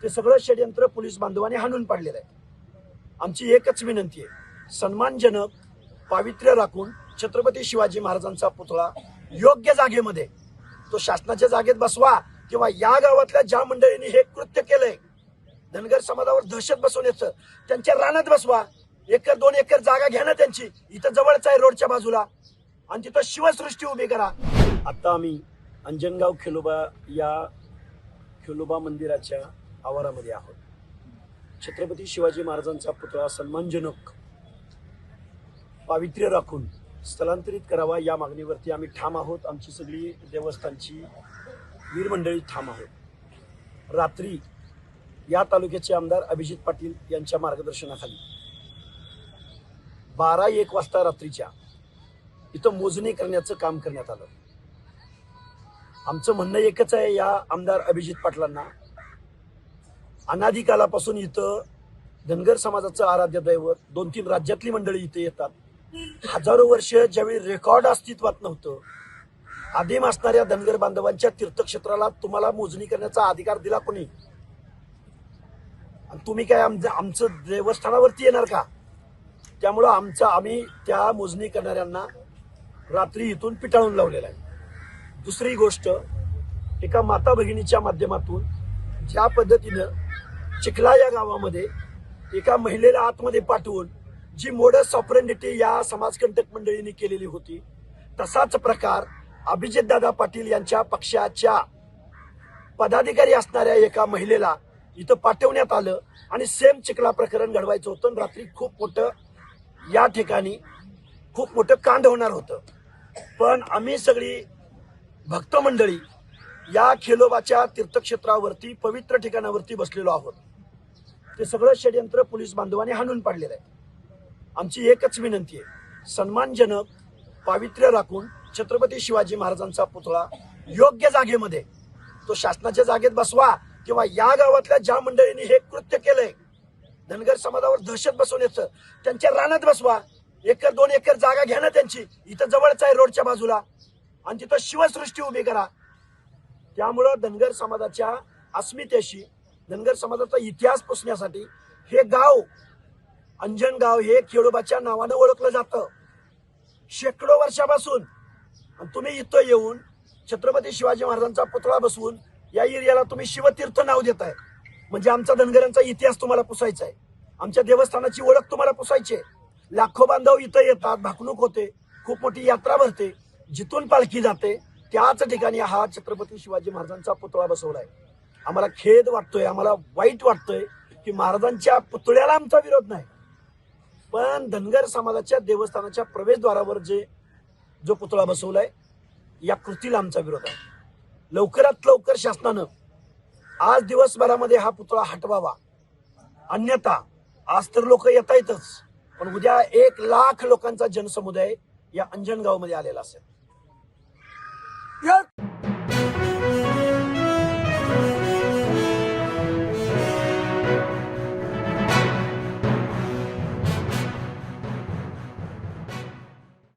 ते सगळं षडयंत्र पोलीस बांधवांनी हाणून पाडलेलं आहे। आमची एकच विनंती आहे, सन्मानजनक पावित्र्य राखून छत्रपती शिवाजी महाराजांचा पुतळा योग्य जागेमध्ये, तो शासनाच्या जागेत बसवा किंवा या गावातल्या ज्या मंडळींनी हे कृत्य केलंय, धनगर समाजावर दहशत बसवण्याचं, त्यांच्या रानात बसवा। 1-2 एकर जागा घ्या ना त्यांची, इथं जवळच आहे रोडच्या बाजूला, आणि तिथं शिवसृष्टी उभी करा। आता आम्ही अंजनगाव खेलोबा मंदिराच्या आवारामध्ये आहोत। छत्रपती शिवाजी महाराजांचा पुतळा सन्मानजनक पावित्र्य राखून स्थलांतरित करावा या मागणीवरती आम्ही ठाम आहोत। आमची सगळी देवस्थानची वीर मंडळी ठाम आहोत। रात्री या तालुक्याचे आमदार अभिजित पाटील यांच्या मार्गदर्शनाखाली 12-1 वाजता रात्रीच्या इथं मोजणी करण्याचं काम करण्यात आलं। आमचं म्हणणं एकच आहे, या आमदार अभिजित पाटलांना अनादिकालापासून इथं धनगर समाजाचं आराध्य दैवत, 2-3 राज्यातली मंडळी इथे येतात। हजारो वर्ष ज्यावेळी रेकॉर्ड अस्तित्वात नव्हतं, आदिम असणाऱ्या धनगर बांधवांच्या तीर्थक्षेत्राला तुम्हाला मोजणी करण्याचा अधिकार दिला कोणी? आणि तुम्ही काय आमचं देवस्थानावरती येणार का? त्यामुळं आम्ही त्या मोजणी करणाऱ्यांना रात्री इथून पिटाळून लावलेला आहे। दुसरी गोष्ट, एका माता भगिनीच्या माध्यमातून ज्या पद्धतीनं चिखला या गावामध्ये एका महिलेला आतमध्ये पाठवून जी मोडस ऑपरेंडिटी या समाजकंटक मंडळींनी केलेली होती, तसाच प्रकार अभिजितदादा पाटील यांच्या पक्षाच्या पदाधिकारी असणाऱ्या एका महिलेला इथं पाठवण्यात आलं आणि सेम चिखला प्रकरण घडवायचं होतं। रात्री या ठिकाणी खूप मोठं कांड होणार होतं, पण आम्ही सगळी भक्त मंडळी या खेलोबाच्या तीर्थक्षेत्रावरती, पवित्र ठिकाणावरती बसलेलो आहोत। ते सगळं षडयंत्र पोलीस बांधवांनी हाणून पाडलेलं आहे। आमची एकच विनंती आहे, सन्मानजनक पावित्र्य राखून छत्रपती शिवाजी महाराजांचा पुतळा योग्य जागेमध्ये, तो शासनाच्या जागेत बसवा किंवा या गावातल्या ज्या मंडळींनी हे कृत्य केलंय, धनगर समाजावर दहशत बसवण्याचं, त्यांच्या रानात बसवा। 1-2 एकर जागा घ्या ना त्यांची, इथं जवळच आहे रोडच्या बाजूला, आणि तिथं शिवसृष्टी उभी करा। त्यामुळं धनगर समाजाच्या अस्मितेशी, धनगर समाजाचा इतिहास पुसण्यासाठी हे गाव, अंजनगाव हे खेळोबाच्या नावानं ओळखलं जातं शेकडो वर्षापासून। आणि तुम्ही इथं येऊन छत्रपती शिवाजी महाराजांचा पुतळा बसवून या एरियाला तुम्ही शिवतीर्थ नाव देताय, म्हणजे आमचा धनगरांचा इतिहास तुम्हाला पुसायचा आहे, आमच्या देवस्थानाची ओळख तुम्हाला पुसायची आहे। लाखो बांधव इथं येतात, भाकणूक होते, खूप मोठी यात्रा भरते, जिथून पालखी जाते त्याच ठिकाणी हा छत्रपती शिवाजी महाराजांचा पुतळा बसवलाय। आम्हाला खेद वाटतोय, आम्हाला वाईट वाटतंय की महाराजांच्या पुतळ्याला आमचा विरोध नाही, पण धनगर समाजाच्या देवस्थानाच्या प्रवेशद्वारावर जो पुतळा बसवलाय या कृतीला आमचा विरोध आहे। लवकरात लवकर शासनानं आज दिवसभरामध्ये हा पुतळा हटवावा, अन्यथा आज तर लोक येत आहेतच, पण उद्या 1 लाख लोकांचा जनसमुदाय या अंजनगाव मध्ये आलेला असेल।